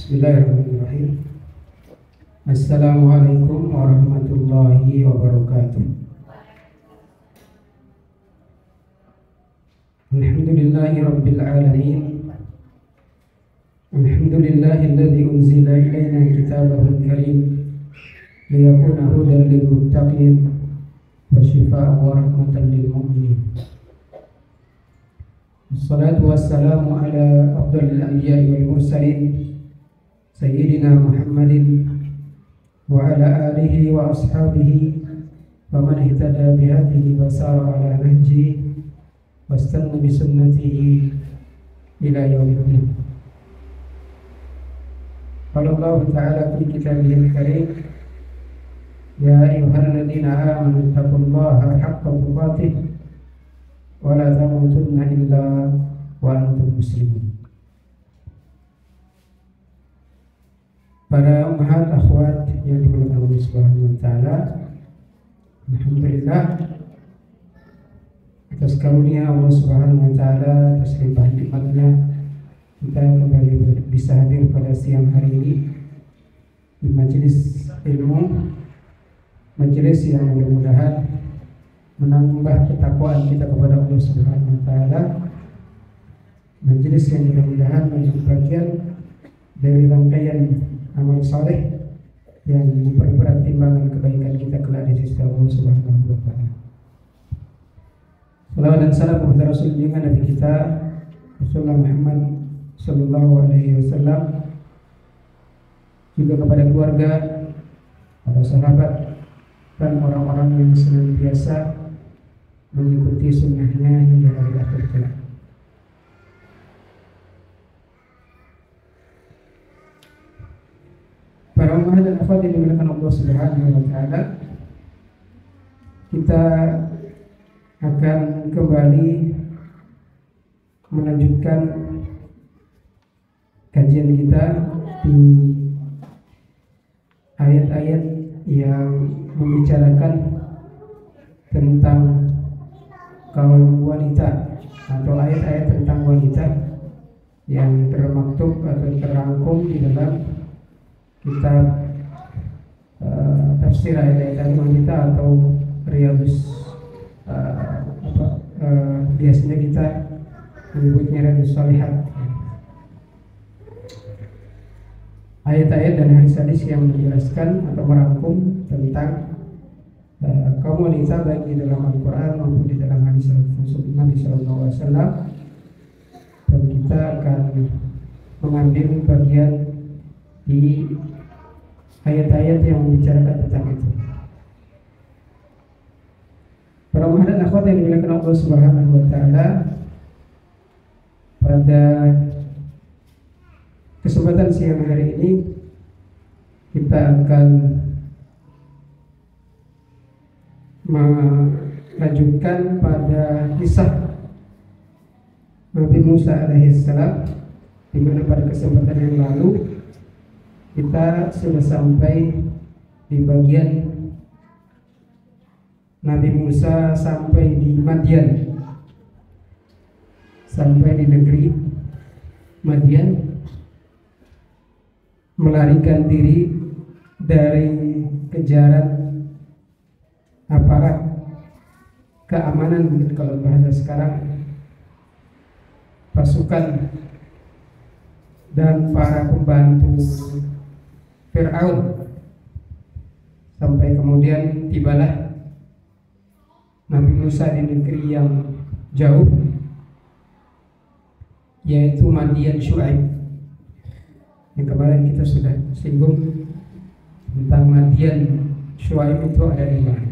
Bismillahirrahmanirrahim. Assalamualaikum warahmatullahi wabarakatuh. Alhamdulillahi rabbil alamin. Alhamdulillahilladzi unzila ilaina kitabahul karim liyakuna hudan lil muttaqin wa shifaa'an wa rahmatan lil mu'minin. Wassalatu wassalamu ala afdalil anbiya'i wal mursalin Sayyidina Muhammadin wa ala alihi wa ashabihi wa man ihtada bihadihi wa sara ala nahjihi wastanna bi sunnatihi ila yaumiddin. Qala Allah Ta'ala fi kitabihil karim, ya ayyuhalladzina amanu taqullaha haqqa tuqatih wa la tamutunna illa wa antum muslimun. Para ummahat akhwat yang dimuliakan Allah Subhanahu wa taala, alhamdulillah atas karunia Allah Subhanahu wa taala, atas limpah nikmatnya kita kembali bisa hadir pada siang hari ini di majelis ilmu, majelis yang mudah-mudahan menambah ketakwaan kita kepada Allah Subhanahu wa taala, majelis yang mudah-mudahan menjadi bagian dari rangkaian amal saleh yang memperberat timbangan kebaikan kita kelak di sisi Allah Subhanahu wa taala. Salawat dan salam kepada Rasul junjungan Nabi kita Rasulullah Muhammad sallallahu alaihi wasallam, juga kepada keluarga, para sahabat dan orang-orang yang senantiasa mengikuti sunnahnya hingga hari akhir kelak. Para umat dan akhwat yang dimuliakan Allah Subhanahu wa taala, kita akan kembali melanjutkan kajian kita di ayat-ayat yang membicarakan tentang kaum wanita, atau ayat-ayat tentang wanita yang termaktub atau terangkum di dalam kitab tafsir ayat-ayat wanita atau Riyadhus, biasanya kita menyebutnya Riyadhus Shalihat. Ayat-ayat dan hadis-hadis yang menjelaskan atau merangkum tentang kaum wanita, baik di dalam Al-Quran maupun di dalam hadis Nabi Sallallahu Alaihi Wasallam, dan kita akan mengambil bagian di ayat-ayat yang membicarakan tentang itu. Para umat dan akhwat yang dimuliakan Allah Subhanahu wa taala, pada kesempatan siang hari ini kita akan melanjutkan pada kisah Nabi Musa alaihissalam, di mana pada kesempatan yang lalu kita sudah sampai di bagian Nabi Musa sampai di Madian, sampai di negeri Madian, melarikan diri dari kejaran aparat keamanan, mungkin kalau bahasa sekarang, pasukan dan para pembantu Fir'aun, sampai kemudian tibalah Nabi Musa di negeri yang jauh, yaitu Madian Syu'aib. Yang kemarin kita sudah singgung tentang Madian Syu'aib itu ada di mana.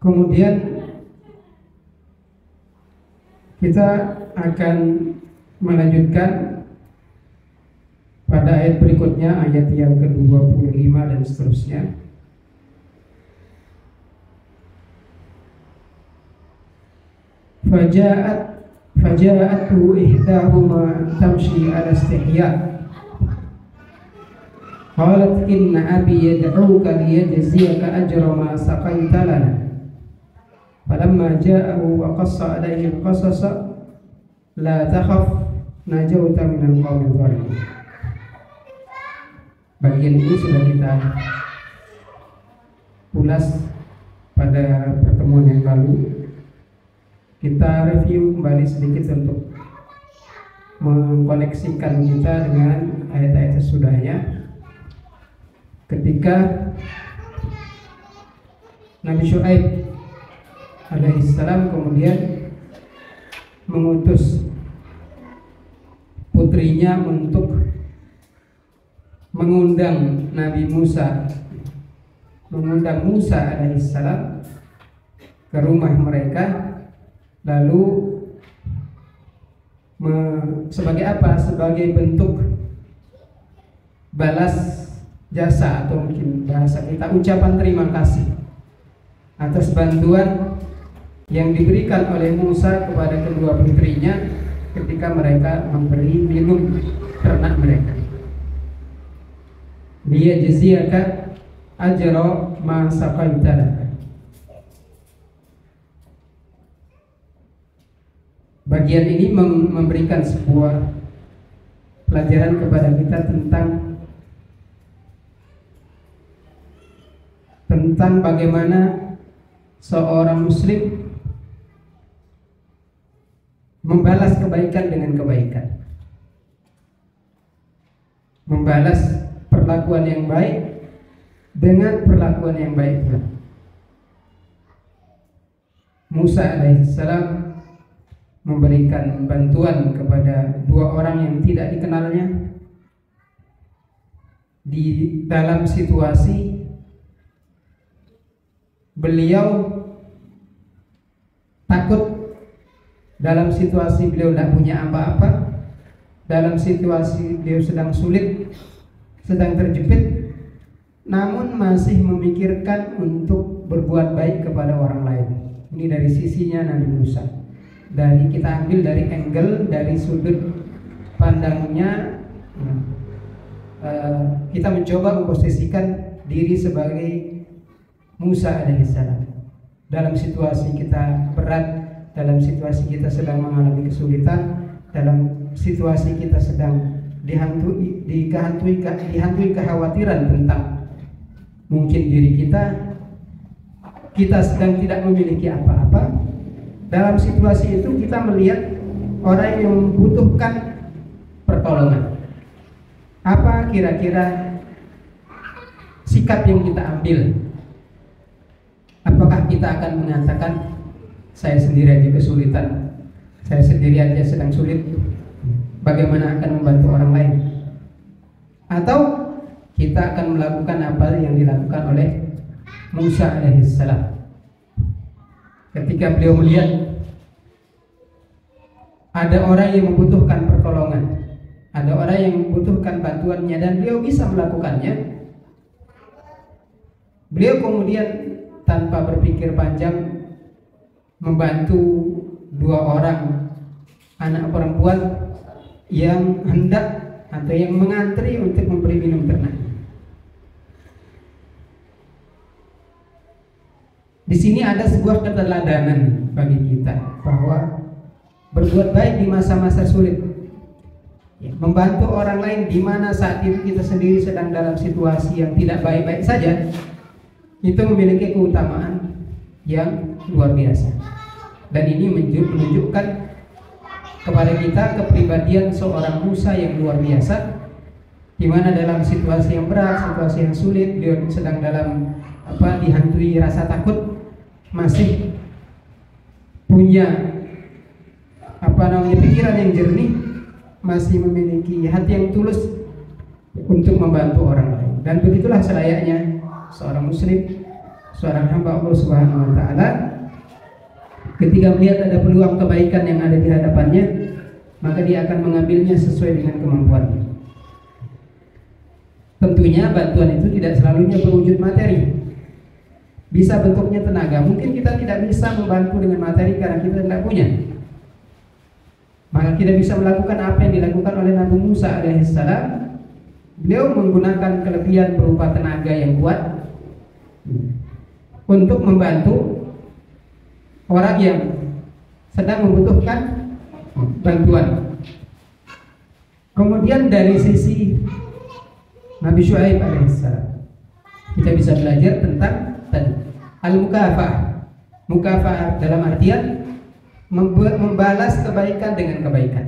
Kemudian kita akan melanjutkan pada ayat berikutnya, ayat yang ke-25 dan seterusnya. Faja'atu ihdahuma tamshi ala istihya qalat inna abi yad'uka liyajziyaka ajra ma saqaita lana falamma ja'ahu wa qassa alayhi al-qasasa la takhaf najauta minal qawmi dhalimin. Bagian ini sudah kita ulas pada pertemuan yang lalu. Kita review kembali sedikit untuk mengkoneksikan kita dengan ayat-ayat sesudahnya. Ketika Nabi Syuaib alaihissalam kemudian mengutus putrinya untuk mengundang Nabi Musa, mengundang Musa alaihissalam ke rumah mereka, lalu sebagai apa? Sebagai bentuk balas jasa, atau mungkin bahasa kita ucapan terima kasih atas bantuan yang diberikan oleh Musa kepada kedua putrinya ketika mereka memberi minum ternak mereka. Liyajziyaka ajra ma saqaita lana. Bagian ini memberikan sebuah pelajaran kepada kita tentang bagaimana seorang muslim membalas kebaikan dengan kebaikan, membalas perlakuan yang baik dengan perlakuan yang baik pula. Musa alaihissalam memberikan bantuan kepada dua orang yang tidak dikenalnya di dalam situasi beliau takut, dalam situasi beliau tidak punya apa-apa, dalam situasi beliau sedang sulit, sedang terjepit, namun masih memikirkan untuk berbuat baik kepada orang lain. Ini dari sisinya Nabi Musa. Dari kita ambil dari angle, dari sudut pandangnya, kita mencoba memposisikan diri sebagai Musa alaihissalam. Dalam situasi kita berat, dalam situasi kita sedang mengalami kesulitan, dalam situasi kita sedang dihantui kekhawatiran tentang mungkin diri kita sedang tidak memiliki apa-apa. Dalam situasi itu kita melihat orang yang membutuhkan pertolongan. Apa kira-kira sikap yang kita ambil? Apakah kita akan mengatakan saya sendiri aja kesulitan, saya sendiri aja sedang sulit, bagaimana akan membantu orang lain? Atau kita akan melakukan apa yang dilakukan oleh Musa alaihissalam ketika beliau melihat ada orang yang membutuhkan pertolongan, ada orang yang membutuhkan bantuannya, dan beliau bisa melakukannya. Beliau kemudian tanpa berpikir panjang membantu dua orang anak perempuan yang hendak atau yang mengantri untuk memberi minum ternak. Di sini ada sebuah keteladanan bagi kita bahwa berbuat baik di masa-masa sulit, membantu orang lain di mana saat itu kita sendiri sedang dalam situasi yang tidak baik-baik saja, itu memiliki keutamaan yang luar biasa. Dan ini menunjukkan kepada kita kepribadian seorang Musa yang luar biasa, di mana dalam situasi yang berat, situasi yang sulit, beliau sedang dalam dihantui rasa takut, masih punya pikiran yang jernih, masih memiliki hati yang tulus untuk membantu orang lain. Dan begitulah selayaknya seorang muslim, seorang hamba Allah Subhanahu wa taala, ketika melihat ada peluang kebaikan yang ada di hadapannya, maka dia akan mengambilnya sesuai dengan kemampuannya. Tentunya bantuan itu tidak selalunya berwujud materi. Bisa bentuknya tenaga. Mungkin kita tidak bisa membantu dengan materi karena kita tidak punya. Maka kita bisa melakukan apa yang dilakukan oleh Nabi Musa alaihissalam. Beliau menggunakan kelebihan berupa tenaga yang kuat untuk membantu orang yang sedang membutuhkan bantuan. Kemudian dari sisi Nabi Syuaib alaihissalam, kita bisa belajar tentang tadi al-mukafa'ah. Mukafa'ah dalam artian membalas kebaikan dengan kebaikan.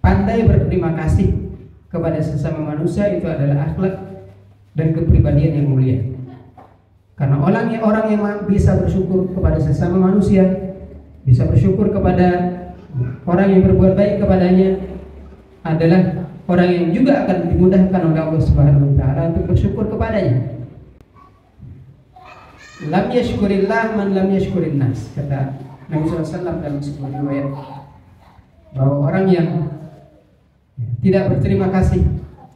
Pandai berterima kasih kepada sesama manusia itu adalah akhlak dan kepribadian yang mulia. Karena orang yang bisa bersyukur kepada sesama manusia, bisa bersyukur kepada orang yang berbuat baik kepadanya, adalah orang yang juga akan dimudahkan oleh Allah Subhanahu wa taala untuk bersyukur kepadanya. Lam yashkurillah man lam yashkurin nas, kata Nabi SAW dalam sebuah riwayat, bahwa orang yang tidak berterima kasih,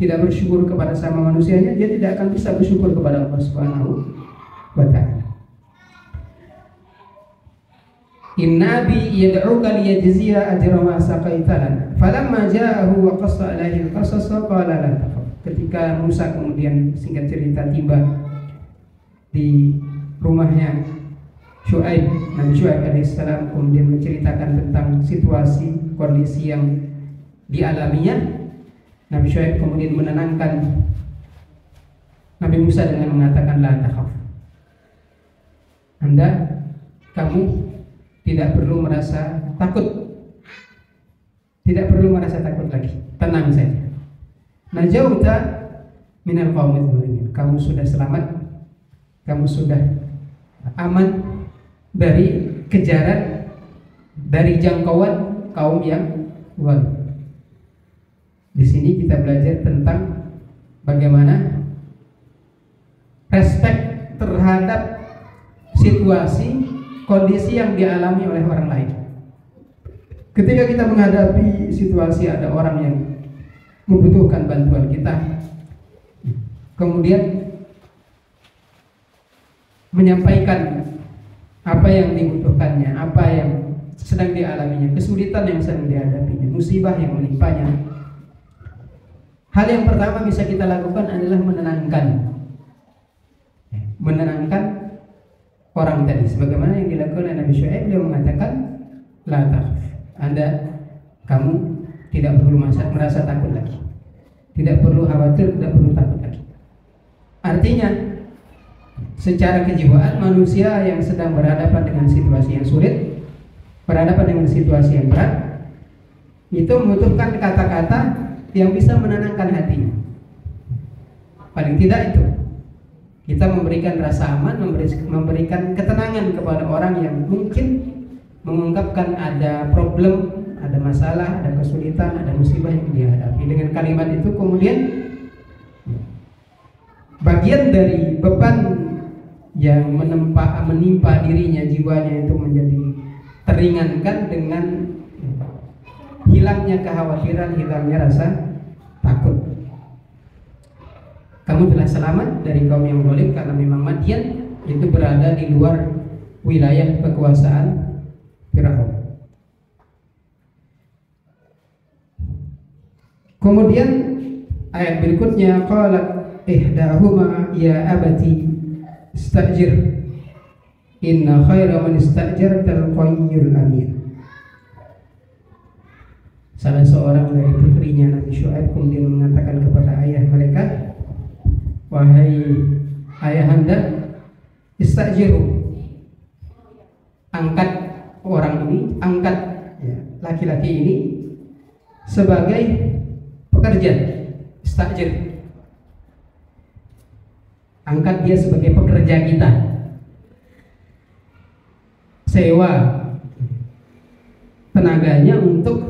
tidak bersyukur kepada sama manusianya, dia tidak akan bisa bersyukur kepada Allah Subhanahu wa ta'ala. Inna bi yad'uka liyajziya ajra ma saqaita lana falamma ja'ahu wa qassa alaihi al-qasas qala la takhaf. Ketika Musa kemudian singkat cerita tiba di rumahnya Syuaib, Nabi Syuaib alaihissalam kemudian menceritakan tentang situasi kondisi yang dialaminya. Nabi Syuaib kemudian menenangkan Nabi Musa dengan mengatakan la takhaf. Kamu tidak perlu merasa takut. Tidak perlu merasa takut lagi. Tenang saja. Najauta minal qaumidz zalimin. Kamu sudah selamat. Kamu sudah aman dari kejaran, dari jangkauan kaum yang zalim. Di sini kita belajar tentang bagaimana respek terhadap situasi, kondisi yang dialami oleh orang lain. Ketika kita menghadapi situasi ada orang yang membutuhkan bantuan kita, kemudian menyampaikan apa yang dibutuhkannya, apa yang sedang dialaminya, kesulitan yang sedang dihadapinya, musibah yang menimpanya, hal yang pertama bisa kita lakukan adalah menenangkan orang tadi, sebagaimana yang dilakukan oleh Nabi Syuaib. Dia mengatakan la takhaf, kamu tidak perlu merasa takut lagi, tidak perlu khawatir, tidak perlu takut lagi. Artinya secara kejiwaan manusia yang sedang berhadapan dengan situasi yang sulit, berhadapan dengan situasi yang berat, itu membutuhkan kata-kata yang bisa menenangkan hatinya. Paling tidak itu kita memberikan rasa aman, memberikan ketenangan kepada orang yang mungkin mengungkapkan ada problem, ada masalah, ada kesulitan, ada musibah yang dihadapi. Dengan kalimat itu kemudian bagian dari beban yang menimpa dirinya, jiwanya itu menjadi teringankan dengan hilangnya kekhawatiran, hilangnya rasa takut. Kamu telah selamat dari kaum yang zalim, karena memang Madian itu berada di luar wilayah kekuasaan Firaun. Kemudian ayat berikutnya, qalat ihdahuma ya abati istajir inna khaira man istajartal qawiyyul amin. Salah seorang dari putrinya Nabi Syuaib kemudian mengatakan kepada ayah mereka, wahai ayahanda, istajiru, angkat orang ini, angkat laki-laki ini sebagai pekerja. Istajir, angkat dia sebagai pekerja kita, sewa tenaganya untuk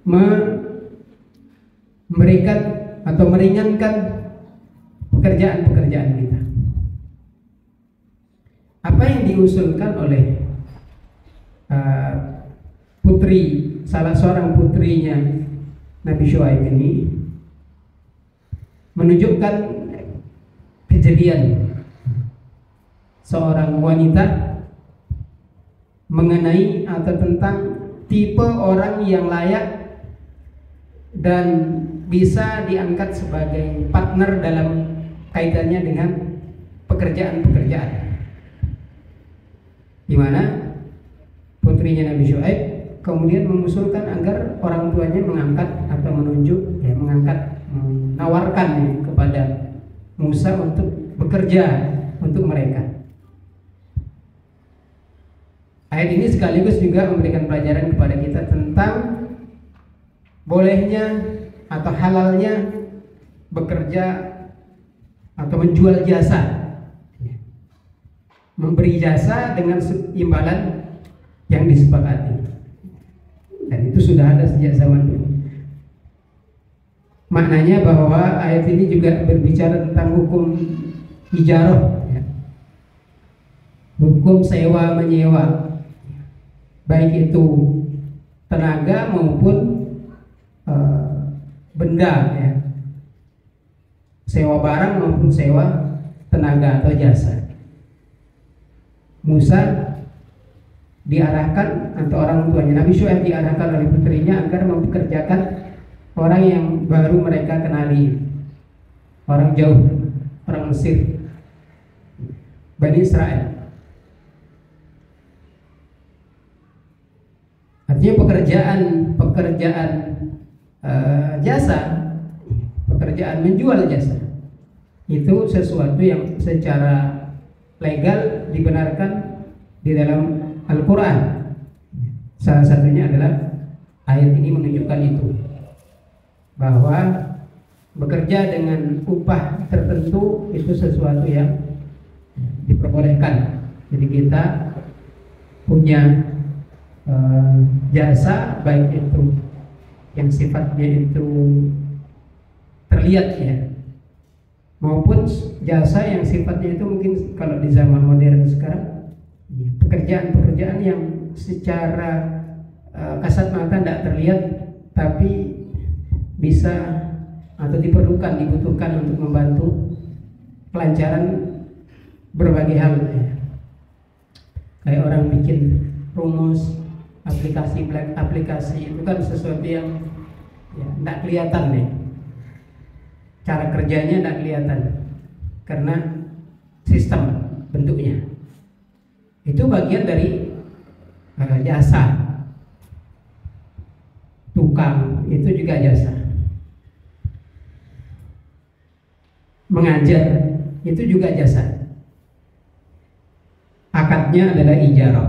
memberikan atau meringankan pekerjaan-pekerjaan kita. Apa yang diusulkan oleh salah seorang putrinya Nabi Syuaib ini menunjukkan kejadian seorang wanita mengenai atau tentang tipe orang yang layak dan bisa diangkat sebagai partner dalam kaitannya dengan pekerjaan-pekerjaan, di mana putrinya Nabi Syuaib kemudian mengusulkan agar orang tuanya mengangkat atau menunjuk, menawarkan kepada Musa untuk bekerja untuk mereka. Ayat ini sekaligus juga memberikan pelajaran kepada kita tentang bolehnya atau halalnya bekerja atau menjual jasa, memberi jasa dengan imbalan yang disepakati, dan itu sudah ada sejak zaman dulu. Maknanya bahwa ayat ini juga berbicara tentang hukum ijarah, hukum sewa menyewa, baik itu tenaga maupun benda, sewa barang maupun sewa tenaga atau jasa. Musa diarahkan, atau orang tuanya Nabi Syuaib diarahkan oleh putrinya agar mempekerjakan orang yang baru mereka kenali, orang jauh, orang Mesir, Bani Israel. Artinya pekerjaan jasa, pekerjaan menjual jasa, itu sesuatu yang secara legal dibenarkan di dalam Al-Quran. Salah satunya adalah ayat ini menunjukkan itu, bahwa bekerja dengan upah tertentu itu sesuatu yang diperbolehkan. Jadi kita punya jasa, baik itu yang sifatnya itu terlihat maupun jasa yang sifatnya itu mungkin kalau di zaman modern sekarang pekerjaan-pekerjaan yang secara kasat mata tidak terlihat tapi bisa atau dibutuhkan untuk membantu kelancaran berbagai hal, kayak orang bikin rumus, aplikasi itu kan sesuatu yang tidak kelihatan cara kerjanya tidak kelihatan karena sistem bentuknya. Itu bagian dari jasa. Tukang itu juga jasa. Mengajar itu juga jasa. Akadnya adalah ijarah.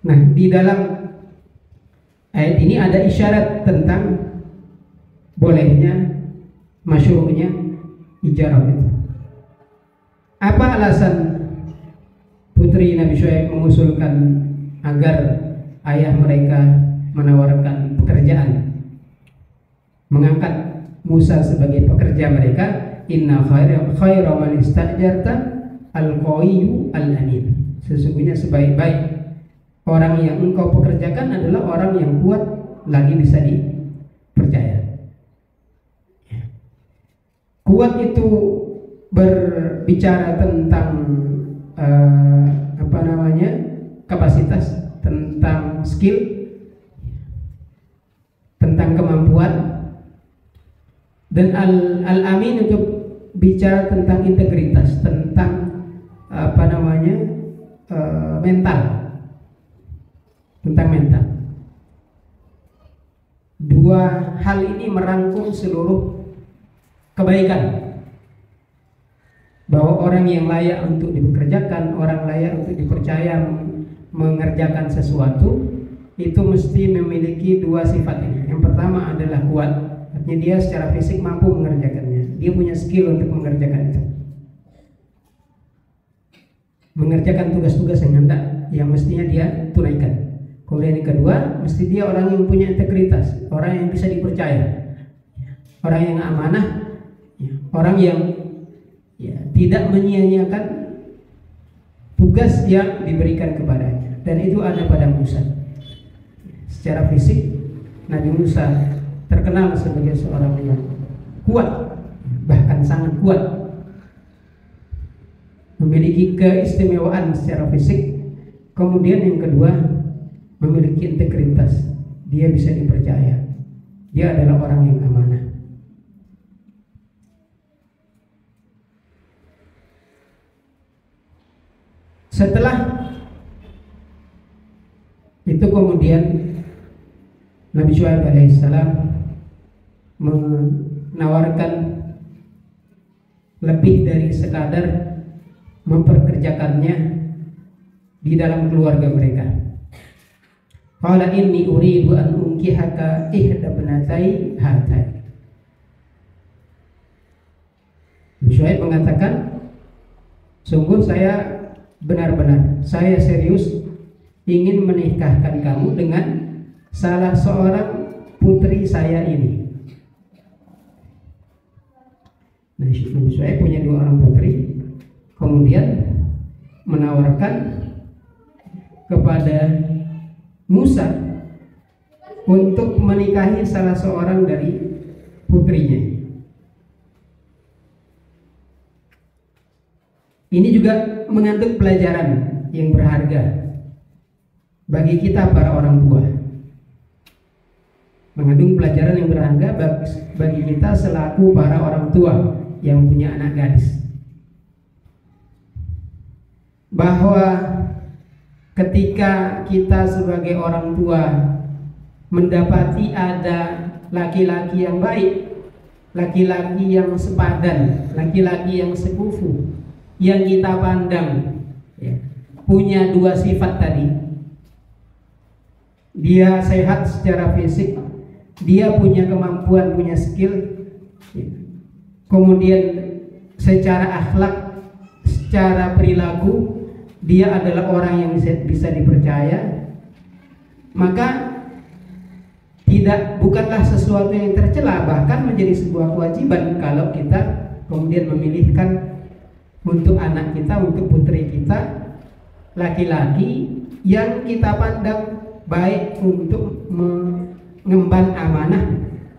Nah, di dalam ayat ini ada isyarat tentang bolehnya, masyru'nya ijarah itu. Apa alasan putri Nabi Syuaib mengusulkan agar ayah mereka menawarkan pekerjaan, mengangkat Musa sebagai pekerja mereka? Inna khaira man istajarta al-qawiyyu al-amin. Sesungguhnya sebaik-baik orang yang engkau pekerjakan adalah orang yang kuat lagi bisa dipercaya. Kuat itu berbicara tentang kapasitas, tentang skill, tentang kemampuan. Dan al-amin untuk bicara tentang integritas, tentang mental, tentang mental. Dua hal ini merangkum seluruh kebaikan, bahwa orang yang layak untuk dipekerjakan, orang layak untuk dipercaya mengerjakan sesuatu, itu mesti memiliki dua sifat ini. Yang pertama adalah kuat, artinya dia secara fisik mampu mengerjakannya, dia punya skill untuk mengerjakan itu, mengerjakan tugas-tugas yang mestinya dia tunaikan. Kemudian yang kedua, mesti dia orang yang punya integritas, orang yang bisa dipercaya, orang yang amanah, orang yang tidak menyia-nyiakan tugas yang diberikan kepadanya. Dan itu ada pada Musa. Secara fisik Nabi Musa terkenal sebagai seorang yang kuat, bahkan sangat kuat, memiliki keistimewaan secara fisik. Kemudian yang kedua, memiliki integritas, dia bisa dipercaya, dia adalah orang yang amanah. Setelah itu kemudian Nabi Syuaib alaihissalam menawarkan lebih dari sekadar memperkerjakannya di dalam keluarga mereka. Qala inni uridu an unkihaka ihda banatai hatai. Syuaib mengatakan, sungguh saya benar-benar, saya serius ingin menikahkan kamu dengan salah seorang putri saya ini. Nah, Nabi Syuaib punya 2 orang putri, kemudian menawarkan kepada Musa untuk menikahi salah seorang dari putrinya. Ini juga mengandung pelajaran yang berharga bagi kita para orang tua. Mengandung pelajaran yang berharga bagi kita selaku para orang tua yang punya anak gadis. Bahwa ketika kita sebagai orang tua mendapati ada laki-laki yang baik, laki-laki yang sepadan, laki-laki yang sekufu, yang kita pandang ya, punya 2 sifat tadi. Dia sehat secara fisik, dia punya kemampuan, punya skill ya. Kemudian secara akhlak, secara perilaku dia adalah orang yang bisa dipercaya, maka bukanlah sesuatu yang tercela, bahkan menjadi sebuah kewajiban kalau kita kemudian memilihkan untuk anak kita, untuk putri kita, laki-laki yang kita pandang baik untuk mengemban amanah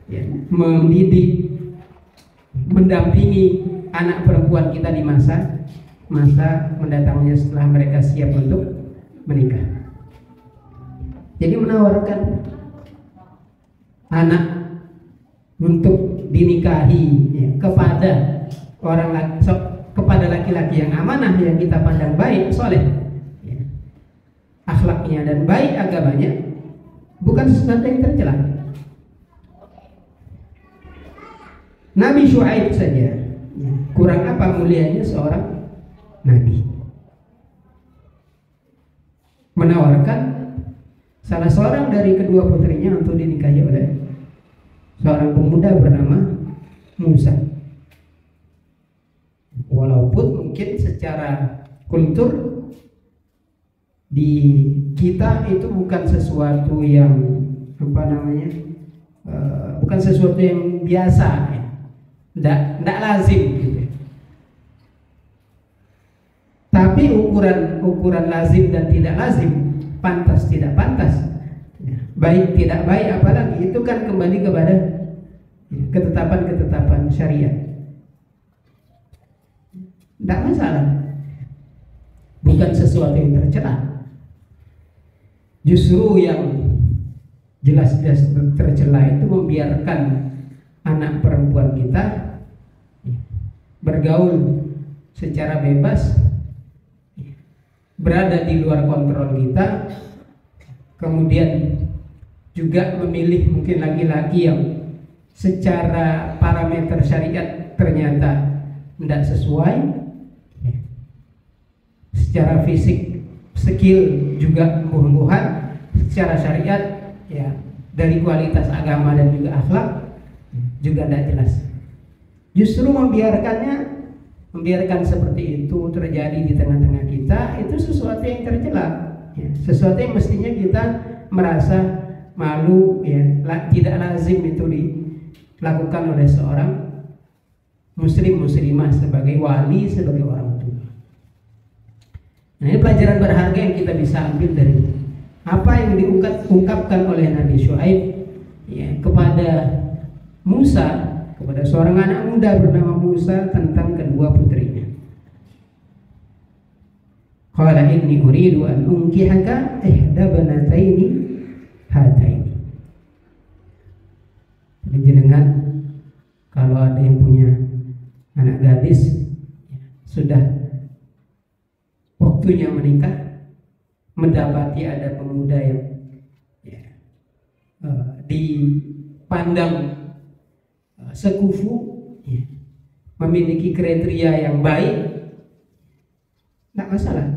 ya, mendidik, mendampingi anak perempuan kita di masa mendatangnya setelah mereka siap untuk menikah. Jadi menawarkan anak untuk dinikahi ya, kepada kepada laki-laki yang amanah, yang kita pandang baik, soleh ya, akhlaknya dan baik agamanya, bukan sesuatu yang tercela. Nabi Syuaib saja ya, kurang apa mulianya seorang nabi, menawarkan salah seorang dari kedua putrinya untuk dinikahi oleh seorang pemuda bernama Musa. Walaupun mungkin secara kultur di kita itu bukan sesuatu yang bukan sesuatu yang biasa ya. Nggak lazim gitu. Tapi ukuran lazim dan tidak lazim, pantas tidak pantas, baik tidak baik, apalagi itu kan kembali kepada ketetapan syariat. Tidak masalah, bukan sesuatu yang tercela. Justru yang jelas-jelas tercela itu membiarkan anak perempuan kita bergaul secara bebas, berada di luar kontrol kita, kemudian juga memilih mungkin laki-laki yang secara parameter syariat ternyata tidak sesuai, secara fisik, skill juga embuh-embuhan, secara syariat ya dari kualitas agama dan juga akhlak juga tidak jelas. Justru membiarkan seperti itu terjadi di tengah-tengah kita, itu sesuatu yang tercela ya, sesuatu yang mestinya kita merasa malu ya, tidak lazim itu dilakukan oleh seorang muslimah sebagai wali, sebagai orang tua. Nah, ini pelajaran berharga yang kita bisa ambil dari apa yang diungkapkan oleh Nabi Syuaib ya, kepada Musa, kepada seorang anak muda bernama Musa tentang kedua putrinya. Qala inni uridu an unkihaka ihda banataini hataini. Jenengan kalau ada yang punya anak gadis sudah waktunya menikah, mendapati ada pemuda yang dipandang sekufu, ya, memiliki kriteria yang baik, nggak masalah.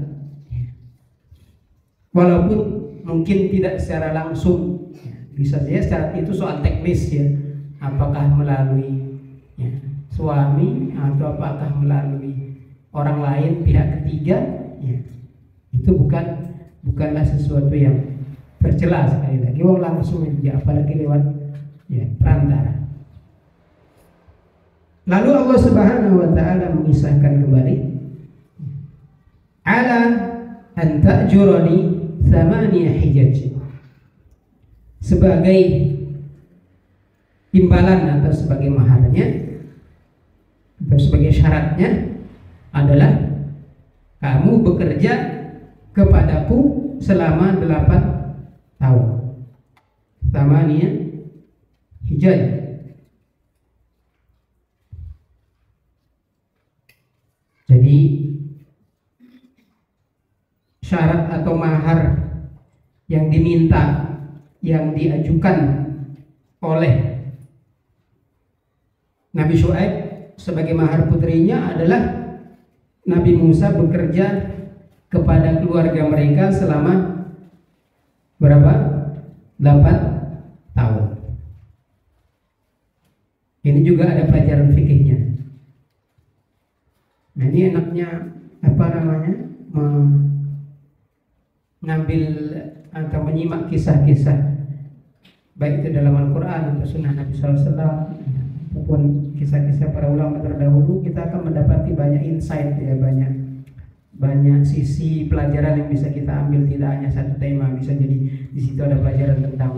Walaupun mungkin tidak secara langsung, ya, bisa saja secara itu soal teknis ya, apakah melalui ya, suami atau apakah melalui orang lain pihak ketiga, ya, itu bukanlah sesuatu yang tercela sekali lagi. Wong langsung ya, apalagi lewat ya, perantara. Lalu Allah Subhanahu wa taala mengisahkan kembali, ala an ta'jurani thamaniya hijaj, sebagai imbalan atau sebagai maharnya atau sebagai syaratnya adalah kamu bekerja kepadaku selama 8 tahun. Thamaniya hijaj. Jadi syarat atau mahar yang diminta, yang diajukan oleh Nabi Syuaib sebagai mahar putrinya adalah Nabi Musa bekerja kepada keluarga mereka selama berapa? 8 tahun. Ini juga ada pelajaran fikihnya. Nah, ini enaknya apa namanya? Mengambil atau menyimak kisah-kisah baik itu dalam Al-Quran atau Sunnah Nabi SAW ataupun kisah-kisah para ulama terdahulu, kita akan mendapati banyak insight ya, banyak sisi pelajaran yang bisa kita ambil. Tidak hanya satu tema, bisa jadi di situ ada pelajaran tentang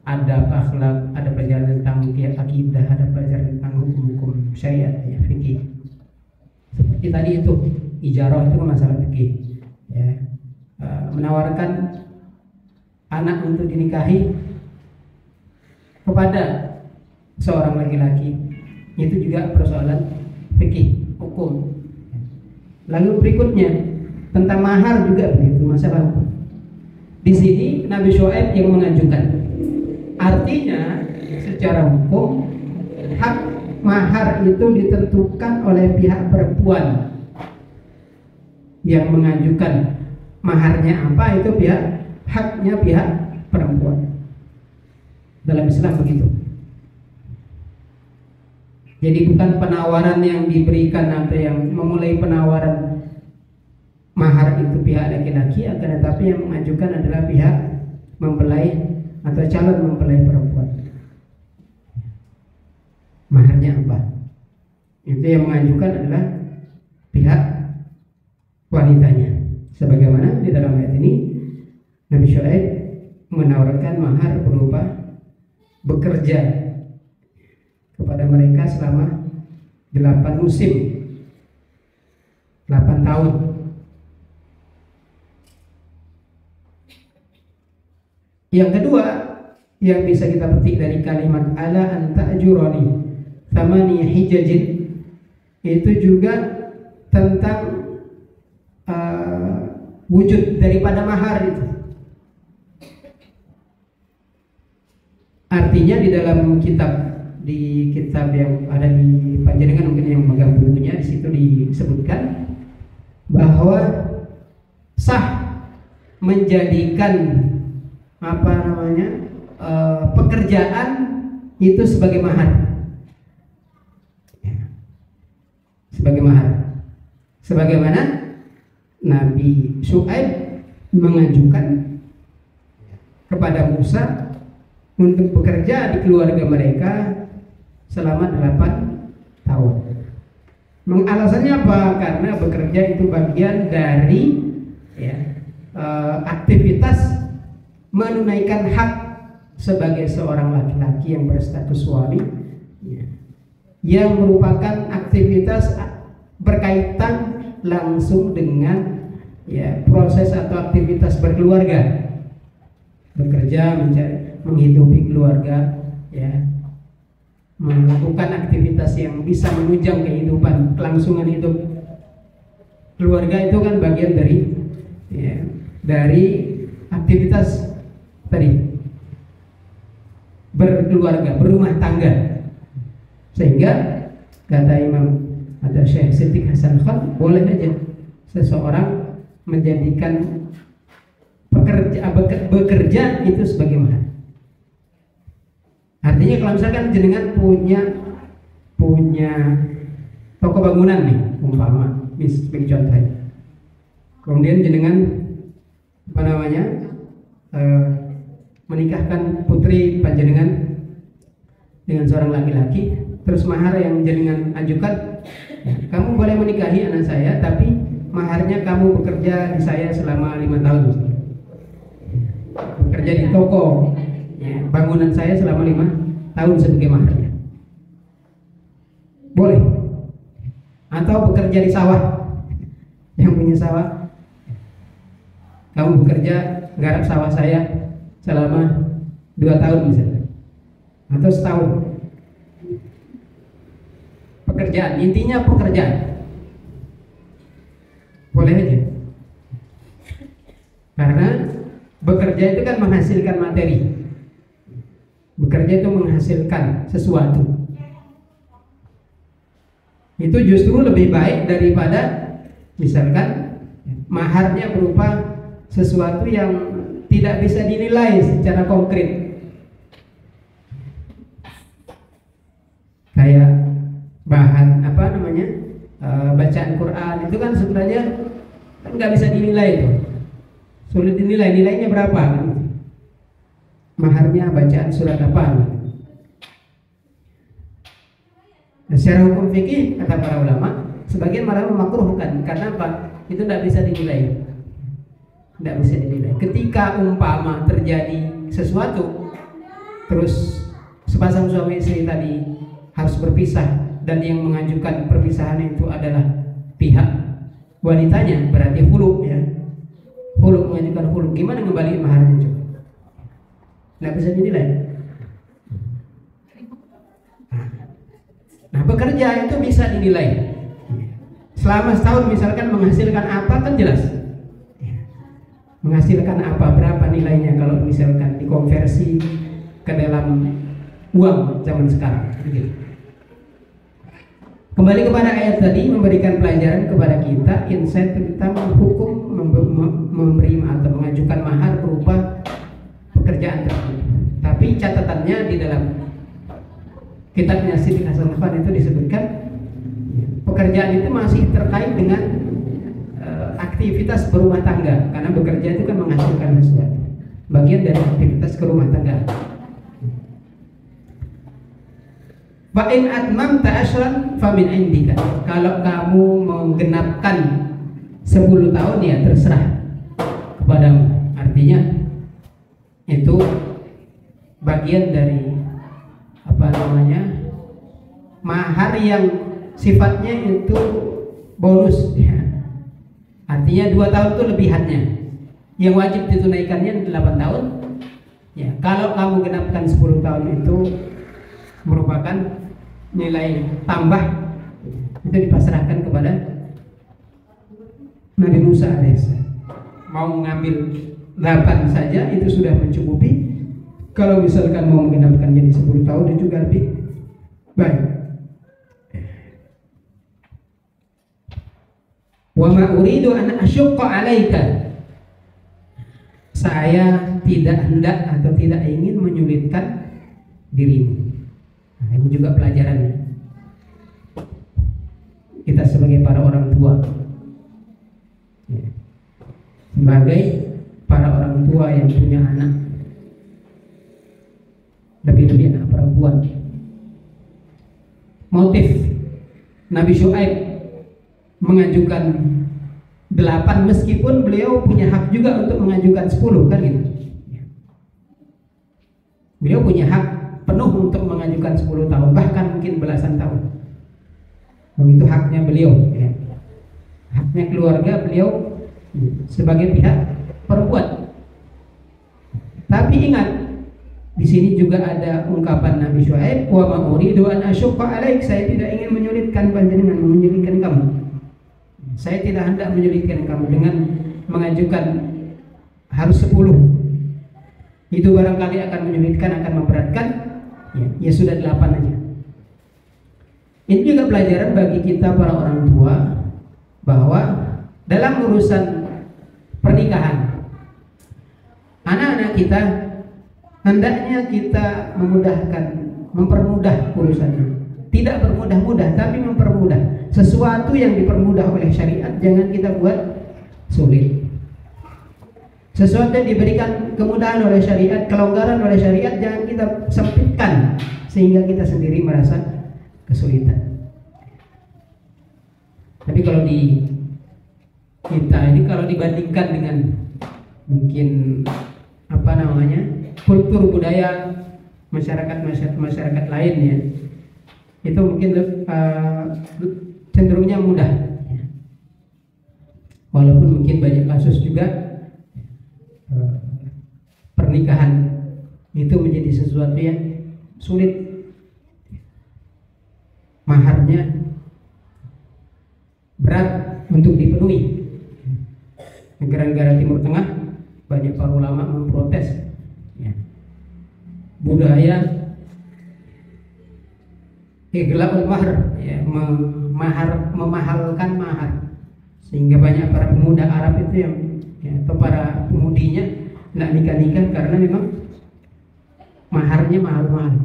adab, akhlak, ada pelajaran tentang akidah, ada pelajaran tentang hukum-hukum syariat ya, fikih. Seperti tadi itu ijarah itu masalah fikih ya. Menawarkan anak untuk dinikahi kepada seorang laki-laki itu juga persoalan fikih hukum. Lalu berikutnya tentang mahar juga begitu, masalah hukum. Di sini Nabi Syuaib yang mengajukan. Artinya secara hukum hak mahar itu ditentukan oleh pihak perempuan. Yang mengajukan maharnya apa itu haknya pihak perempuan. Dalam Islam begitu. Jadi bukan penawaran yang diberikan atau yang memulai penawaran mahar itu pihak laki-laki, akan tetapi yang mengajukan adalah pihak mempelai atau calon mempelai perempuan. Maharnya apa? Itu yang mengajukan adalah pihak wanitanya. Sebagaimana di dalam ayat ini Nabi Syuaib menawarkan mahar berupa bekerja kepada mereka selama 8 musim, 8 tahun. Yang kedua yang bisa kita petik dari kalimat ala an ta'jurani thamaniya hijajin, itu juga tentang wujud daripada mahar itu. Artinya di kitab yang ada di panjenengan mungkin yang memegang bukunya, di situ disebutkan bahwa sah menjadikan pekerjaan itu sebagai mahar. Sebagai mahar. Sebagaimana Nabi Syuaib mengajukan kepada Musa untuk bekerja di keluarga mereka selama 8 tahun. Alasannya apa? Karena bekerja itu bagian dari aktivitas menunaikan hak sebagai seorang laki-laki yang berstatus suami, yang merupakan aktivitas berkaitan langsung dengan proses atau aktivitas berkeluarga, bekerja, menghidupi keluarga, melakukan aktivitas yang bisa menunjang kehidupan, kelangsungan hidup keluarga. Itu kan bagian dari aktivitas tadi. berkeluarga, berumah tangga. Sehingga kata Imam atau Syekh Siddiq Hasan Khan, boleh aja seseorang menjadikan bekerja itu sebagai mahar. Artinya kalau misalkan jenengan punya toko bangunan nih, umpama sebagai contoh, kemudian jenengan menikahkan putri panjenengan dengan seorang laki-laki, terus mahar yang jenengan ajukan, kamu boleh menikahi anak saya, tapi maharnya kamu bekerja di saya selama 5 tahun, bekerja di toko bangunan saya selama 5 tahun sebagai maharnya, boleh. Atau bekerja di sawah, yang punya sawah, kamu bekerja garap sawah saya selama 2 tahun misalnya, atau setahun. Pekerjaan, intinya pekerjaan, boleh aja. Karena bekerja itu kan menghasilkan materi, bekerja itu menghasilkan sesuatu. Itu justru lebih baik daripada misalkan maharnya berupa sesuatu yang tidak bisa dinilai secara konkret, kayak bahan bacaan Quran itu kan sebenarnya kan nggak bisa dinilai, itu sulit dinilai, nilainya berapa kan? Maharnya bacaan surat apa? Nah, secara hukum fikih kata para ulama, sebagian malah memakruhkan. Karena apa? Itu tidak bisa dinilai, tidak bisa dinilai. Ketika umpama terjadi sesuatu, terus sepasang suami istri tadi harus berpisah, dan yang mengajukan perpisahan itu adalah pihak wanitanya, berarti hulu, ya. Hulu, mengajukan hulu. Gimana ngembaliin maharnya coba? Nggak bisa dinilai. Nah, bekerja itu bisa dinilai. Selama setahun misalkan menghasilkan apa, kan jelas. Menghasilkan apa, berapa nilainya kalau misalkan dikonversi ke dalam uang zaman sekarang. Begitu. Kembali kepada ayat tadi, memberikan pelajaran kepada kita insight tentang hukum memberi atau mengajukan mahar berupa pekerjaan tersebut. Tapi catatannya di dalam kitabnya Siddiq Hasan Khan itu disebutkan pekerjaan itu masih terkait dengan aktivitas berumah tangga, karena bekerja itu kan menghasilkan sesuatu, bagian dari aktivitas kerumah tangga. Fa in atmamta asyran fa min indika. Kalau kamu menggenapkan 10 tahun ya terserah kepadamu. Artinya itu bagian dari mahar yang sifatnya itu bonus, ya. Artinya 2 tahun itu lebihannya. Yang wajib ditunaikannya 8 tahun. Ya, kalau kamu genapkan 10 tahun itu merupakan nilai tambah, itu dipasrahkan kepada Nabi Musa alaihissalam. Mau mengambil 8 saja itu sudah mencukupi. Kalau misalkan mau menggenapkan jadi 10 tahun itu juga lebih baik. Wa ma uridu an asyqa 'alaika. Saya tidak hendak atau tidak ingin menyulitkan dirimu. Nah, ini juga pelajarannya. Kita sebagai para orang tua, sebagai para orang tua yang punya anak, lebih-lebih anak perempuan. Motif Nabi Syuaib mengajukan 8 meskipun beliau punya hak juga untuk mengajukan 10, kan gitu. Beliau punya hak penuh untuk mengajukan 10 tahun, bahkan mungkin belasan tahun. Itu haknya beliau, ya. Haknya keluarga beliau sebagai pihak perempuan. Tapi ingat, di sini juga ada ungkapan Nabi Syuaib, wa ma uridu an asyqa 'alaik. Saya tidak ingin menyulitkan panjenengan, menyulitkan kamu. Saya tidak hendak menyulitkan kamu dengan mengajukan harus 10. itu barangkali akan menyulitkan, akan memberatkan, ya sudah 8 aja. Ini juga pelajaran bagi kita para orang tua bahwa dalam urusan pernikahan anak-anak kita hendaknya kita mempermudah urusannya. Tidak bermudah-mudah, tapi mempermudah. Sesuatu yang dipermudah oleh syariat jangan kita buat sulit. Sesuatu yang diberikan kemudahan oleh syariat, kelonggaran oleh syariat, jangan kita sempitkan sehingga kita sendiri merasa kesulitan. Tapi kalau kalau dibandingkan dengan mungkin kultur budaya masyarakat lain ya, itu mungkin cenderungnya mudah. Walaupun mungkin banyak kasus juga pernikahan itu menjadi sesuatu yang sulit, maharnya berat untuk dipenuhi. Negara-negara Timur Tengah banyak para ulama memprotes budaya ighlaqul mahr, memahalkan mahar, sehingga banyak para pemuda Arab itu atau para pemudinya tidak nikah karena memang maharnya mahal-mahal.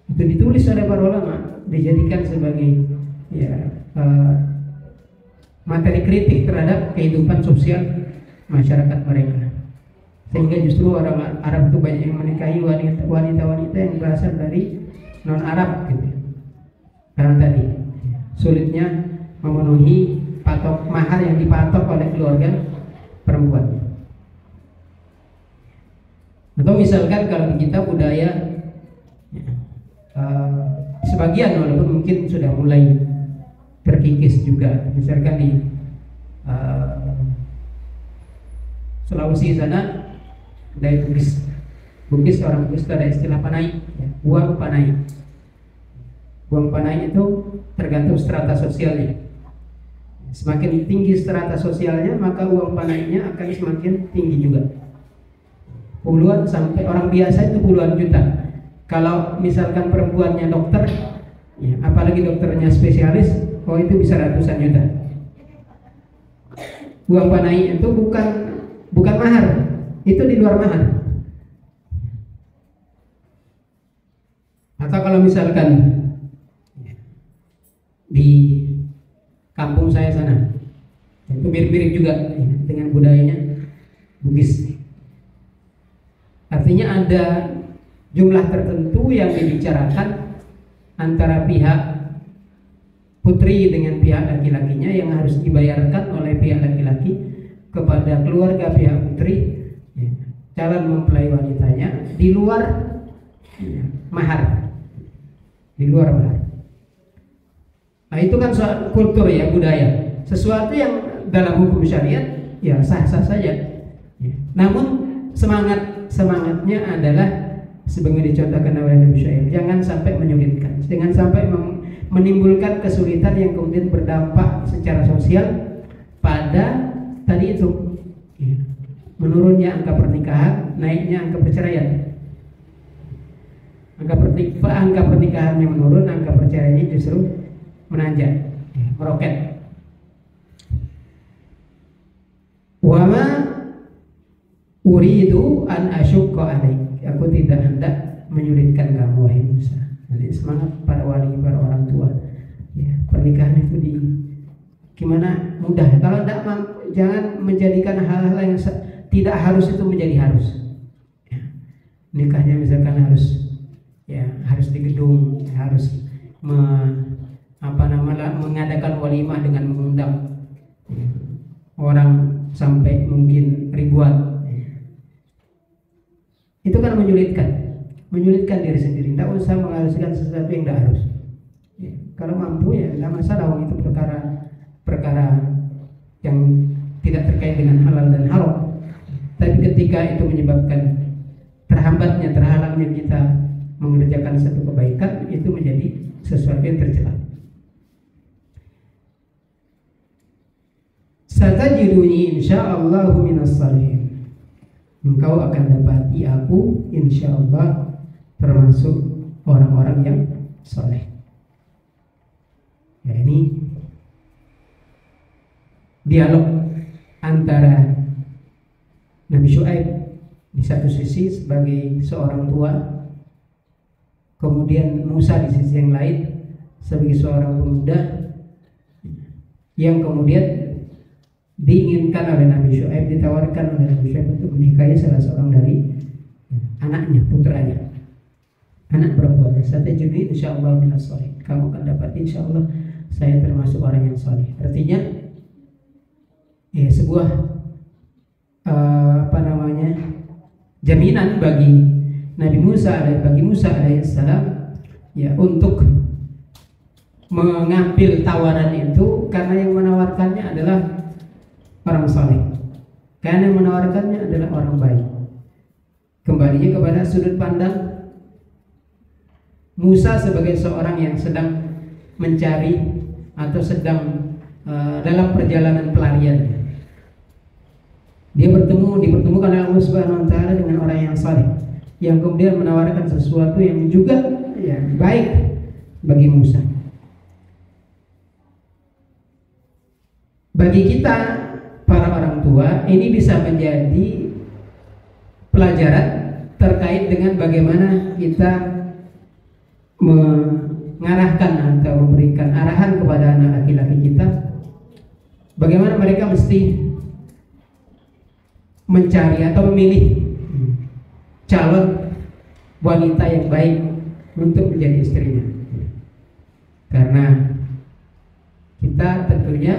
Itu ditulis oleh para ulama, dijadikan sebagai materi kritik terhadap kehidupan sosial masyarakat mereka. Sehingga justru orang Arab itu banyak yang menikahi wanita-wanita yang berasal dari non-Arab gitu. Karena tadi sulitnya memenuhi mahar yang dipatok oleh keluarga perempuan. Atau misalkan kalau di kita budaya sebagian, walaupun mungkin sudah mulai terkikis juga, misalkan di Sulawesi sana ada Bugis, orang Bugis itu ada istilah panai, uang panai. Uang panai itu tergantung strata sosialnya. Semakin tinggi strata sosialnya, maka uang panainya akan semakin tinggi juga. Puluhan sampai orang biasa itu puluhan juta. Kalau misalkan perempuannya dokter, apalagi dokternya spesialis, itu bisa ratusan juta. Uang panai itu bukan mahar, itu di luar mahar. Atau kalau misalkan di kampung saya sana, itu mirip-mirip juga dengan budayanya Bugis. Artinya ada jumlah tertentu yang dibicarakan antara pihak putri dengan pihak laki-lakinya yang harus dibayarkan oleh pihak laki-laki kepada keluarga pihak putri, calon mempelai wanitanya di luar mahar, di luar mahar. Nah itu kan soal kultur ya, budaya, sesuatu yang dalam hukum syariat ya sah-sah saja. Namun semangatnya adalah sebagaimana dicontohkan oleh Nabi Syaib, jangan sampai menyulitkan, jangan sampai menimbulkan kesulitan yang kemudian berdampak secara sosial pada tadi itu, menurunnya angka pernikahan, naiknya angka perceraian. Angka pernikahannya menurun, angka perceraiannya justru menanjak, meroket. Wama uridu an asyukka alaik, aku tidak hendak menyulitkan kamu wahai Musa. Jadi semangat para wali, para orang tua. Pernikahan itu gimana mudah. Kalau tidak, jangan menjadikan hal-hal yang tidak harus itu menjadi harus. Nikahnya misalkan harus di gedung, harus mengadakan walimah dengan mengundang orang sampai mungkin ribuan. Itu kan menyulitkan diri sendiri. Tidak usah mengharuskan sesuatu yang tidak harus. Kalau mampu ya tidak masalah, itu perkara yang tidak terkait dengan halal dan haram. Tapi ketika itu menyebabkan terhalangnya kita mengerjakan satu kebaikan, itu menjadi sesuatu yang tercela. Satajiduni insyaallahu minas shalihin. engkau akan dapati aku insya Allah termasuk orang-orang yang soleh. Ya, ini dialog antara Nabi Syuaib di satu sisi sebagai seorang tua, kemudian Musa di sisi yang lain sebagai seorang pemuda yang kemudian diinginkan oleh Nabi Syuaib, ditawarkan oleh Nabi Syuaib untuk menikahi salah seorang dari anaknya, putranya, anak perempuannya. Satajiduni insyaallah minas sholihin. Kamu akan dapat insyaallah saya termasuk orang yang saleh. Artinya ya sebuah jaminan bagi Nabi Musa alaihissalam ya untuk mengambil tawaran itu, karena yang menawarkannya adalah orang saleh, karena yang menawarkannya adalah orang baik. Kembalinya kepada sudut pandang Musa sebagai seorang yang sedang mencari atau sedang dalam perjalanan pelariannya. Dia dipertemukan oleh Allah Subhanahu wa taala dengan orang yang saleh, yang kemudian menawarkan sesuatu yang juga ya baik bagi Musa. Bagi kita para orang tua, ini bisa menjadi pelajaran terkait dengan bagaimana kita mengarahkan atau memberikan arahan kepada anak laki-laki kita, bagaimana mereka mesti mencari atau memilih calon wanita yang baik untuk menjadi istrinya. Karena kita tentunya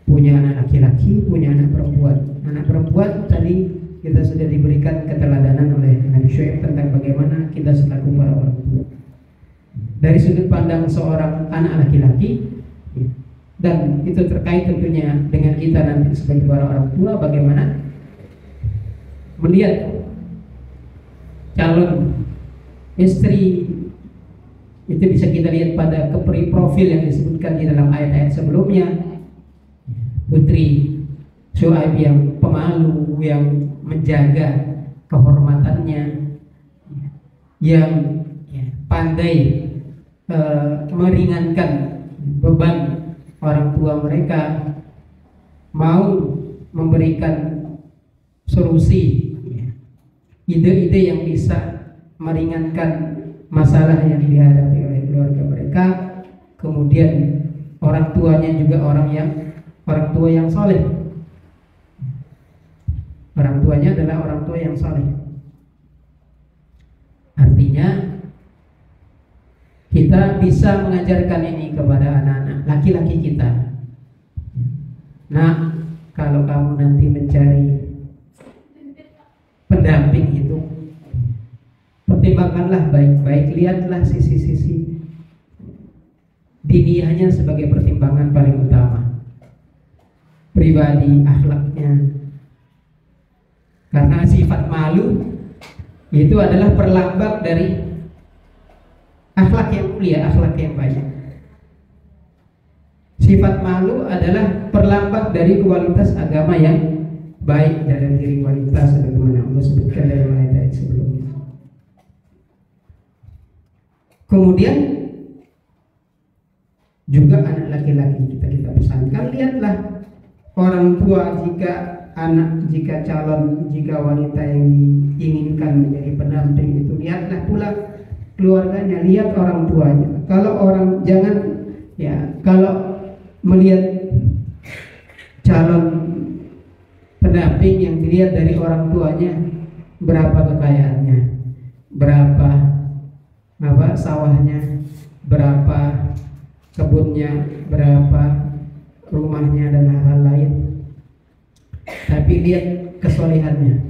punya anak laki-laki, punya anak perempuan. Anak perempuan tadi kita sudah diberikan keteladanan oleh Nabi Syuaib tentang bagaimana kita selaku para orang tua. Dari sudut pandang seorang anak laki-laki, dan itu terkait tentunya dengan kita nanti sebagai para orang tua, bagaimana melihat calon istri itu bisa kita lihat pada profil yang disebutkan di dalam ayat-ayat sebelumnya. Putri Syuaib yang pemalu, yang menjaga kehormatannya, yang pandai meringankan beban orang tua mereka, mau memberikan solusi, ide-ide yang bisa meringankan masalah yang dihadapi oleh keluarga mereka. Kemudian orang tuanya juga orang tua yang saleh. Orang tuanya adalah orang tua yang saleh. Artinya kita bisa mengajarkan ini kepada anak-anak laki-laki kita. Nah, kalau kamu nanti mencari pendamping itu, pertimbangkanlah baik-baik, lihatlah sisi-sisi diniyahnya sebagai pertimbangan paling utama. Pribadi, akhlaknya. Karena sifat malu itu adalah perlambang dari akhlak yang mulia, akhlak yang baik. Sifat malu adalah perlambang dari kualitas agama yang baik dalam diri wanita, sebagaimana Allah sebutkan dalam ayat-ayat sebelumnya. Kemudian juga anak laki-laki kita pesankan, lihatlah orang tua, jika calon, jika wanita yang diinginkan menjadi pendamping itu, lihatlah pula keluarganya, lihat orang tuanya. Kalau melihat calon pendamping yang dilihat dari orang tuanya, berapa kekayaannya, berapa sawahnya, berapa kebunnya, berapa rumahnya dan hal-hal lain. Tapi lihat kesolehan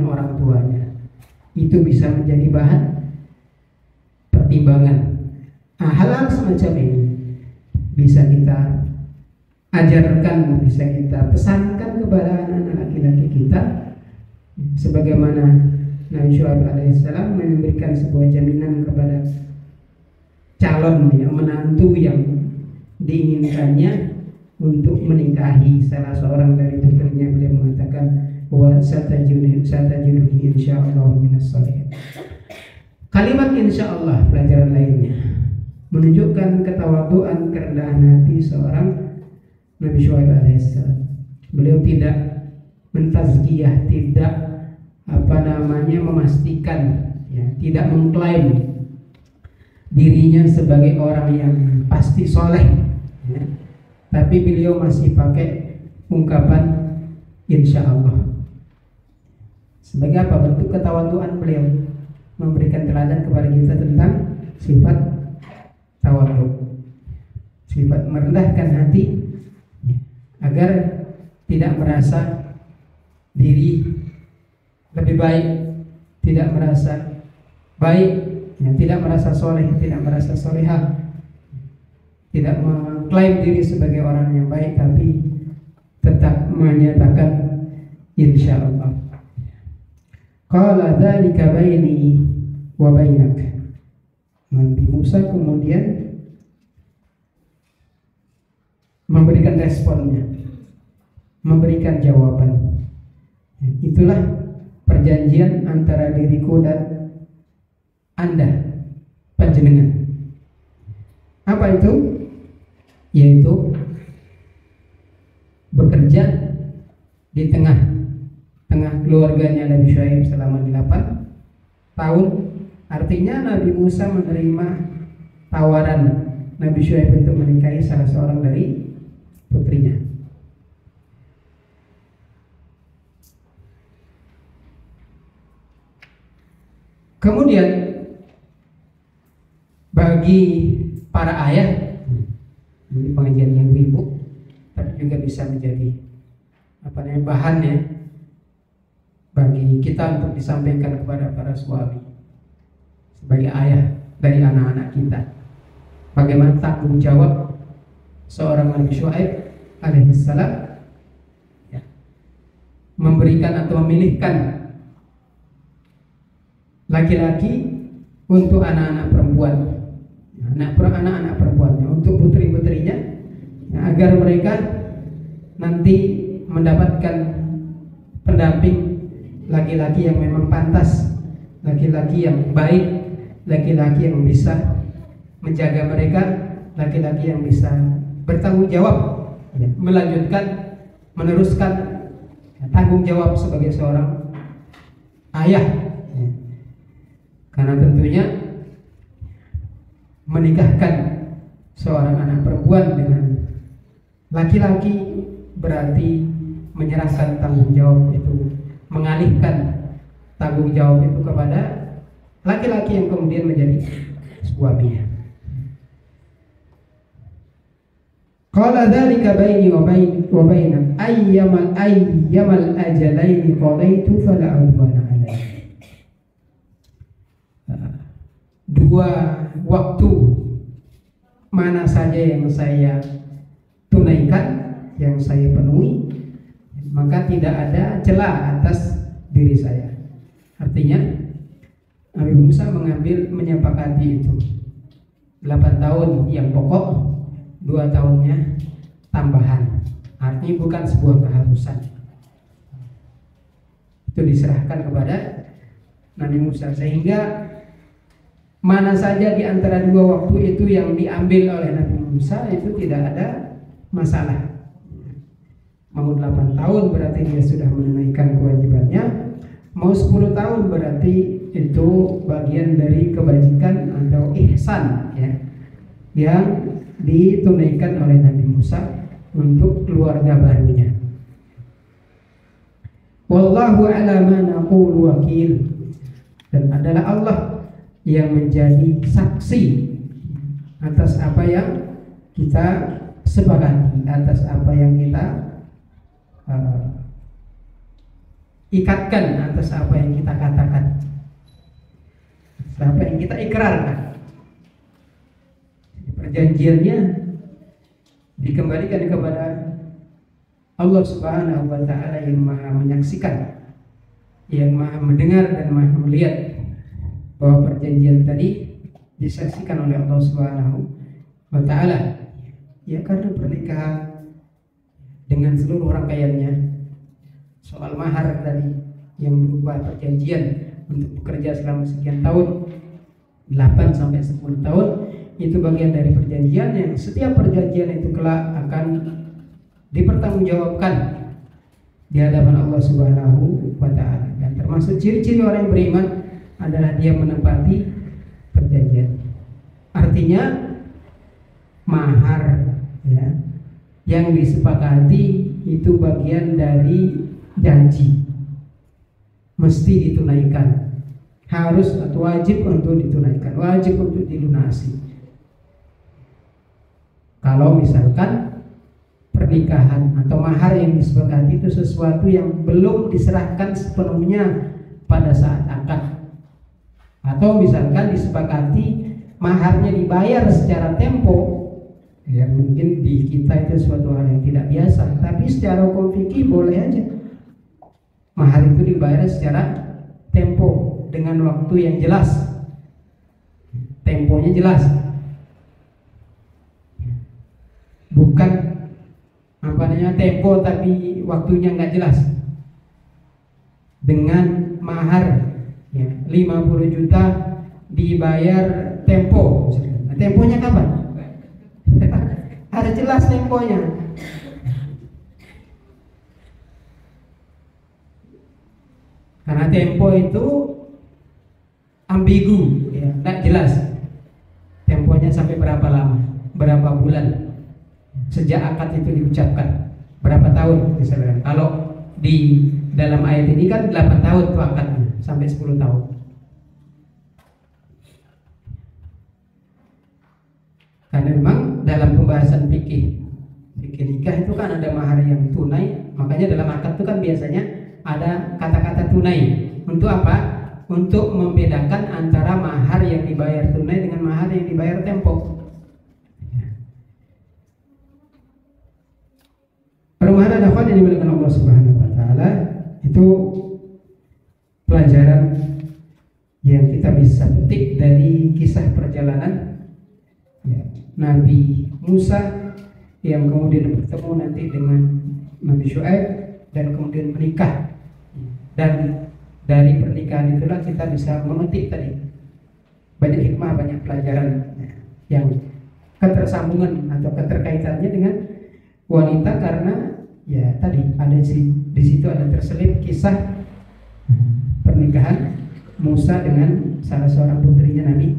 orang tuanya. Itu bisa menjadi bahan pertimbangan. Hal-hal semacam ini bisa kita ajarkan, bisa kita pesankan kepada anak-anak laki-laki kita, sebagaimana Nabi Syuaib alaihissalam memberikan sebuah jaminan kepada calon menantu yang diinginkannya, untuk menikahi salah seorang dari putrinya. Beliau mengatakan wa satajiduni insyaallah minas shalihin. Kalimat insyaallah, pelajaran lainnya menunjukkan ketawaduan, kerendahan hati seorang Nabi Syuaib alaihissalam. Beliau tidak mentazkiyah, tidak memastikan, ya, tidak mengklaim dirinya sebagai orang yang pasti soleh, ya. Tapi beliau masih pakai ungkapan insya Allah. Sebagai apa? Bentuk ketawaduan beliau, memberikan teladan kepada kita tentang sifat tawadhu, sifat merendahkan hati, ya, agar tidak merasa diri lebih baik, tidak merasa baik, ya, tidak merasa soleh, tidak merasa solehah, tidak mengklaim diri sebagai orang yang baik, tapi tetap menyatakan insya Allah. Qala dzalika baini wa bainak. Nabi Musa kemudian memberikan responnya, memberikan jawaban. Itulah perjanjian antara diriku dan Anda, panjenengan. Apa itu? Yaitu bekerja di tengah keluarganya Nabi Syuaib selama 8 tahun. Artinya Nabi Musa menerima tawaran Nabi Syuaib untuk menikahi salah seorang dari putrinya. Kemudian bagi para ayah, ini pengajian yang ibu, tapi juga bisa menjadi bahan, ya, bagi kita untuk disampaikan kepada para suami sebagai ayah dari anak-anak kita. Bagaimana tanggung jawab seorang Nabi Syuaib alaihissalam, ya, memberikan atau memilihkan laki-laki untuk anak-anak perempuan, anak-anak perempuannya, untuk putri-putrinya, ya, agar mereka nanti mendapatkan pendamping laki-laki yang memang pantas, laki-laki yang baik, laki-laki yang bisa menjaga mereka, laki-laki yang bisa bertanggung jawab, ya, meneruskan tanggung jawab sebagai seorang ayah, ya. Karena tentunya menikahkan seorang anak perempuan dengan laki-laki berarti menyerahkan tanggung jawab itu, mengalihkan tanggung jawab itu kepada laki-laki yang kemudian menjadi suaminya. Qala dzalika baini wa bainak ayyamal ajalaini qadaitu fala udwana alayhi. Dua waktu mana saja yang saya tunaikan, yang saya penuhi, maka tidak ada celah atas diri saya. Artinya Nabi Musa menyepakati itu 8 tahun yang pokok, 2 tahunnya tambahan. Artinya bukan sebuah keharusan. Itu diserahkan kepada Nabi Musa, sehingga mana saja di antara 2 waktu itu yang diambil oleh Nabi Musa itu tidak ada masalah. Mau 8 tahun berarti dia sudah menunaikan kewajibannya, mau 10 tahun berarti itu bagian dari kebajikan atau ihsan, ya, yang ditunaikan oleh Nabi Musa untuk keluarga barunya. Wallahu ala ma naqulu wakil. Dan adalah Allah yang menjadi saksi atas apa yang kita sepakati, atas apa yang kita ikatkan, atas apa yang kita katakan, atas apa yang kita ikrarkan. Perjanjiannya dikembalikan kepada Allah Subhanahu wa Ta'ala yang Maha menyaksikan, yang Maha mendengar dan Maha melihat, bahwa perjanjian tadi disaksikan oleh Allah Subhanahu wa Ta'ala. Ya, karena pernikahan dengan seluruh rangkaiannya. Soal mahar tadi yang berupa perjanjian untuk bekerja selama sekian tahun, 8 sampai 10 tahun, itu bagian dari perjanjian yang setiap perjanjian itu kelak akan dipertanggungjawabkan di hadapan Allah Subhanahu wa taala. Dan termasuk ciri-ciri orang yang beriman adalah dia menepati perjanjian. Artinya mahar ya, yang disepakati itu bagian dari janji, mesti ditunaikan, harus atau wajib untuk ditunaikan, wajib untuk dilunasi. Kalau misalkan pernikahan atau mahar yang disepakati itu sesuatu yang belum diserahkan sepenuhnya pada saat akad, atau misalkan disepakati maharnya dibayar secara tempo, ya mungkin di kita itu suatu hal yang tidak biasa, tapi secara hukum fikih boleh aja mahar itu dibayar secara tempo dengan waktu yang jelas, temponya jelas, bukan apa namanya tempo tapi waktunya nggak jelas. Dengan mahar ya, 50 juta dibayar tempo. Nah, temponya kapan? Harus jelas temponya. Karena tempo itu ambigu, ya, nggak jelas. Temponya sampai berapa lama, berapa bulan sejak akad itu diucapkan, berapa tahun misalnya. Kalau di dalam ayat ini kan 8 tahun tuh akadnya, sampai 10 tahun. Karena memang dalam pembahasan fikih nikah itu kan ada mahar yang tunai, makanya dalam akad itu kan biasanya ada kata-kata tunai. Untuk apa? Untuk membedakan antara mahar yang dibayar tunai dengan mahar yang dibayar tempo. Permohonan akhwat yang dimuliakan Allah Subhanahu wa taala, itu pelajaran yang kita bisa petik dari kisah perjalanan ya, Nabi Musa yang kemudian bertemu nanti dengan Nabi Syuaib dan kemudian menikah. Dan dari pernikahan itulah kita bisa memetik tadi banyak hikmah, banyak pelajaran yang ketersambungan atau keterkaitannya dengan wanita, karena ya tadi ada di situ ada terselip kisah pernikahan Musa dengan salah seorang putrinya Nabi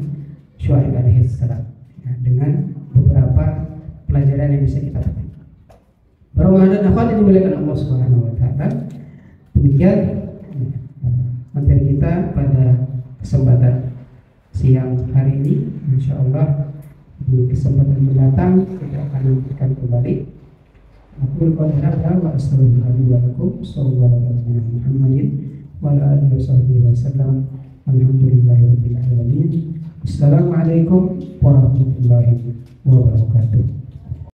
Syuaib alaihissalam, ya, dengan beberapa pelajaran yang bisa kita petik. Permohonan akhwat yang dimuliakan Allah Subhanahu wa taala, demikian materi kita pada kesempatan siang hari ini. Insyaallah di kesempatan mendatang kita akan lanjutkan kembali. Aku qala wa astagfirullahi wa lakum sallallahu alaihi Muhammadin wa ala alihi wasallam. Alhamdulillahirabbil alamin. Assalamualaikum warahmatullahi wabarakatuh.